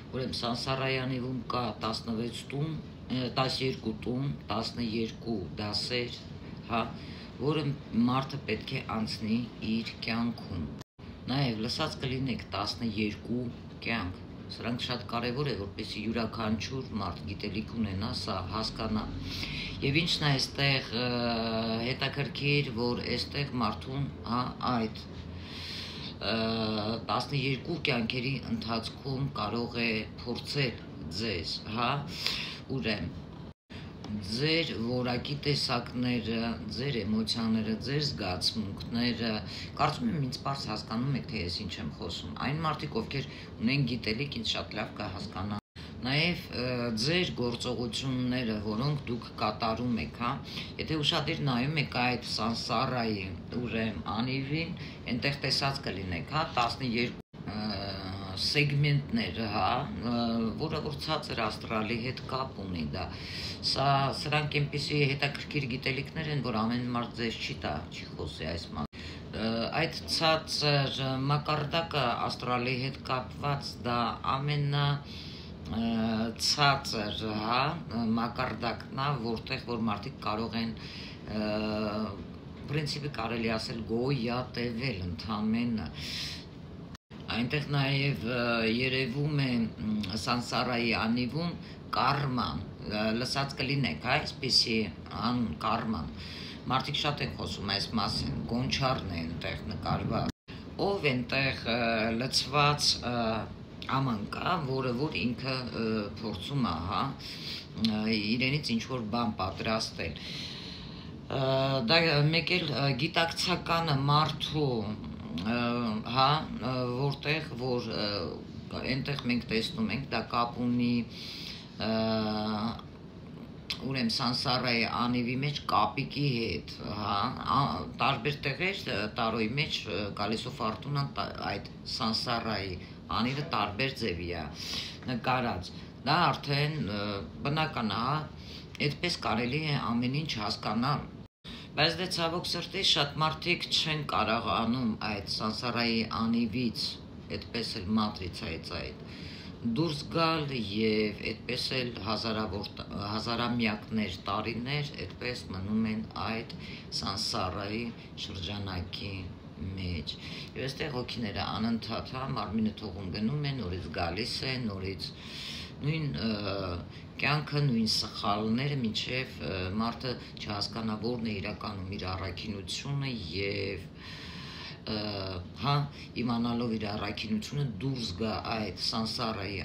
Ուրեմն Սանսարայանիվում կա 16 տուն, 12 տուն, 12 դասեր, հա, որը մարդը պետք է անցնի իր կյանքում։ Նաև լսած կլինեք 12 կյանք։ Սրանք շատ կարևոր է, որպեսզի յուրաքանչյուր մարդ գիտելիք ունենա, սա հասկանա։ Եվ ինչն է այստեղ հետաքրքիր, որ այստեղ մարդուն, հա, այդ 12 կյանքերի ընթացքում կարող է փորձել ձեզ, հա, ուրեմն ձեր որակի տեսակները, ձեր էմոցիաները, ձեր զգացմունքները, կարծում եմ ինձ պարզ հասկանում եք, թե ես ինչ եմ խոսում։ Այն մարդիկ, ովքեր ունեն գիտելիք, ինձ շատ լավ կհասկանան։ Նաև ձեր գործողությունները, որոնք դուք կատարում եք, հա, եթե ուշադիր նայում եք այդ Սանսարայի ուրեմն անիվին, այնտեղ տեսած կլինեք, հա, 12 սեգմենտներ, հա, որը որ ցածր աստրալի հետ կապ ունի դա։ Սրանք այնպիսի հետաքրքիր գիտելիքներ են, որ ամեն մարդ ձեզ չի տա, չի խոսի այս մասին։ Այդ ցածր մակարդակը աստրալի հետ կապված դա ցածր, հա, մակարդակն է, որտեղ որ մարդիկ կարող են պրինցիպի կարելի ասել գոյատևել ընդամենը։ Այնտեղ նաև երևում է Սանսարայի անիվում կարման, լսած կլինեք, այսպիսի անուն կարման։ Մարդիկ շատ են խոսում այս մասին, գոնչարն է այնտեղ նկարված։ Ով այնտեղ լցված աման կա, որը որ ինքը փորձում է, հա, իրենից ինչ-որ բան պատրաստել։ Դա մեկ էլ գիտակցականը մարդու, հա, որտեղ որ այնտեղ մենք տեսնում ենք, դա կապ ունի ուրեմն Սանսարայի անիվի մեջ կապիկի հետ, հա, տարբեր տեղեր տարոյի մեջ գալիս ու ֆորտունան այդ Սանսարայի անիվը տարբեր ձևի է նկարած։ Դա արդեն բնական է, հա, այդպես կարելի է ամեն ինչ հասկանալ։ Բայց դե ցավոք սրտի շատ մարդիկ չեն կարողանում այդ Սանսարայի անիվից, այդպես էլ մատրիցայից այդ դուրս գալ եւ այդպես էլ հազարամյակներ, տարիներ այդպես մնում են այդ Սանսարայի շրջանակի մեջ։ Եվ այստեղ հոգիները անընդհատ, հա, մարմինը թողում գնում է, նորից գալիս է, նորից նույն կյանքը, նույն սխալները, մինչև մարդը չհասկանա որն է իրականում իր առաքինությունը եւ հա, իմանալով իր առաքինությունը դուրս գա այդ Սանսարայի